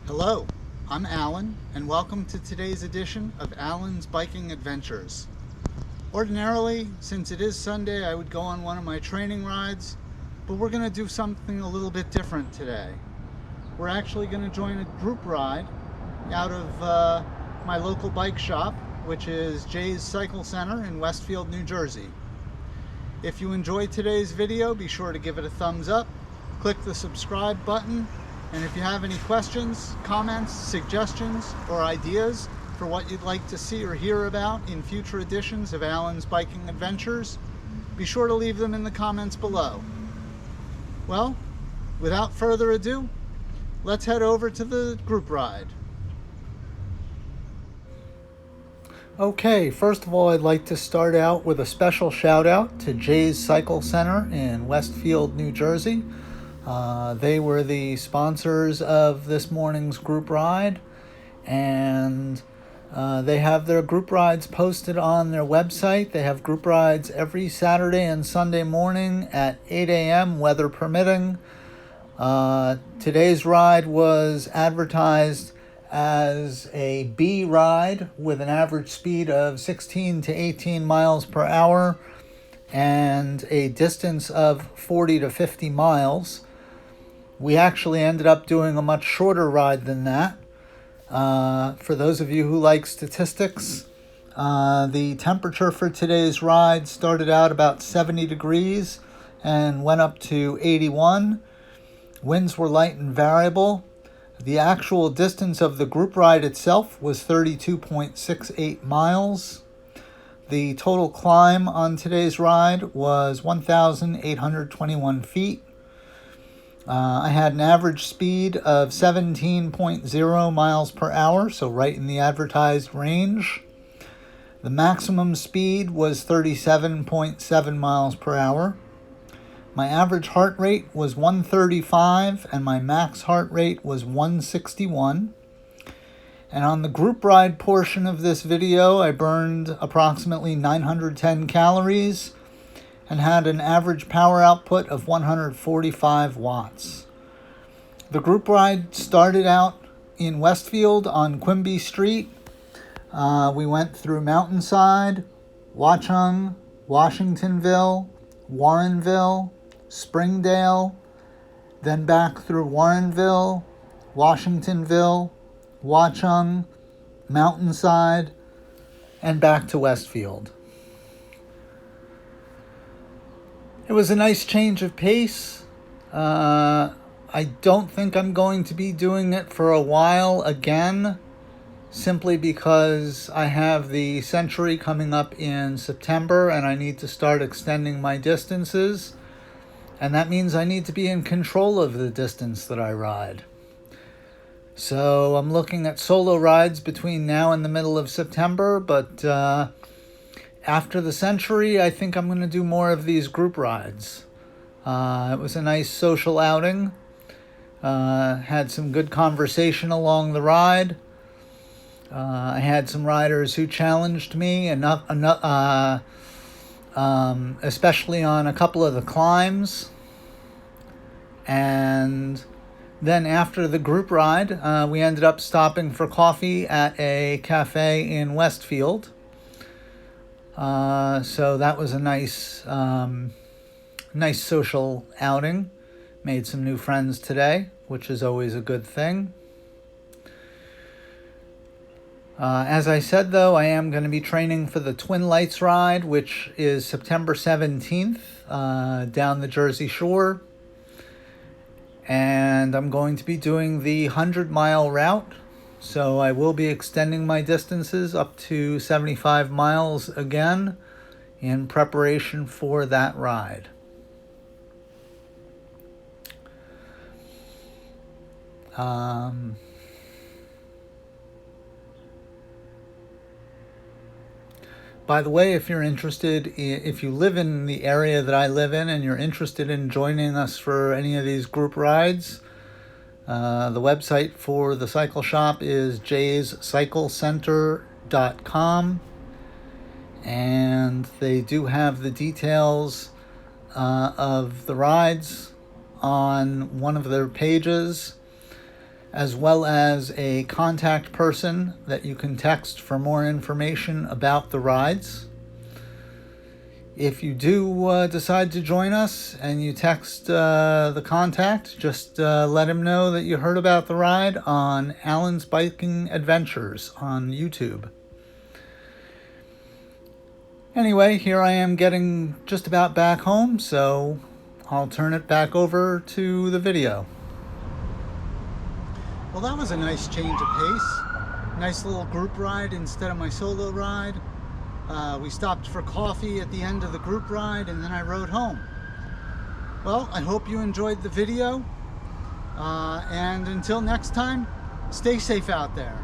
Hello, I'm Alan, and welcome to today's edition of Alan's Biking Adventures. Ordinarily, since it is Sunday, I would go on one of my training rides, but we're going to do something a little bit different today. We're actually going to join a group ride out of my local bike shop, which is Jay's Cycle Center in Westfield, New Jersey. If you enjoyed today's video, be sure to give it a thumbs up, click the subscribe button, and if you have any questions, comments, suggestions, or ideas for what you'd like to see or hear about in future editions of Alan's Biking Adventures, be sure to leave them in the comments below. Well, without further ado, let's head over to the group ride. Okay, first of all, I'd like to start out with a special shout out to Jay's Cycle Center in Westfield, New Jersey. They were the sponsors of this morning's group ride, and they have their group rides posted on their website. They have group rides every Saturday and Sunday morning at 8 a.m., weather permitting. Today's ride was advertised as a B ride with an average speed of 16 to 18 miles per hour and a distance of 40 to 50 miles. We actually ended up doing a much shorter ride than that. For those of you who like statistics, the temperature for today's ride started out about 70 degrees and went up to 81. Winds were light and variable. The actual distance of the group ride itself was 32.68 miles. The total climb on today's ride was 1,821 feet. I had an average speed of 17.0 miles per hour, so right in the advertised range. The maximum speed was 37.7 miles per hour. My average heart rate was 135 and my max heart rate was 161. And on the group ride portion of this video, I burned approximately 910 calories and had an average power output of 145 watts. The group ride started out in Westfield on Quimby Street. We went through Mountainside, Watchung, Washingtonville, Warrenville, Springdale, then back through Warrenville, Washingtonville, Watchung, Mountainside, and back to Westfield. It was a nice change of pace. I don't think I'm going to be doing it for a while again, simply because I have the Century coming up in September and I need to start extending my distances. And that means I need to be in control of the distance that I ride. So I'm looking at solo rides between now and the middle of September, but after the Century, I think I'm going to do more of these group rides. It was a nice social outing. Had some good conversation along the ride. I had some riders who challenged me, especially on a couple of the climbs. And then after the group ride, we ended up stopping for coffee at a cafe in Westfield. So that was a nice social outing. Made some new friends today, which is always a good thing. As I said, though, I am going to be training for the Twin Lights ride, which is September 17th, down the Jersey Shore. And I'm going to be doing the 100-mile route. So I will be extending my distances up to 75 miles again in preparation for that ride. By the way, if you're interested, if you live in the area that I live in and you're interested in joining us for any of these group rides, the website for the cycle shop is jayscyclecenter.com, and they do have the details of the rides on one of their pages. as well as a contact person that you can text for more information about the rides. If you do decide to join us and you text the contact, just let him know that you heard about the ride on Alan's Biking Adventures on YouTube. Anyway, here I am getting just about back home, so I'll turn it back over to the video. Well, that was a nice change of pace. Nice little group ride instead of my solo ride. We stopped for coffee at the end of the group ride, and then I rode home. Well, I hope you enjoyed the video, and until next time, stay safe out there.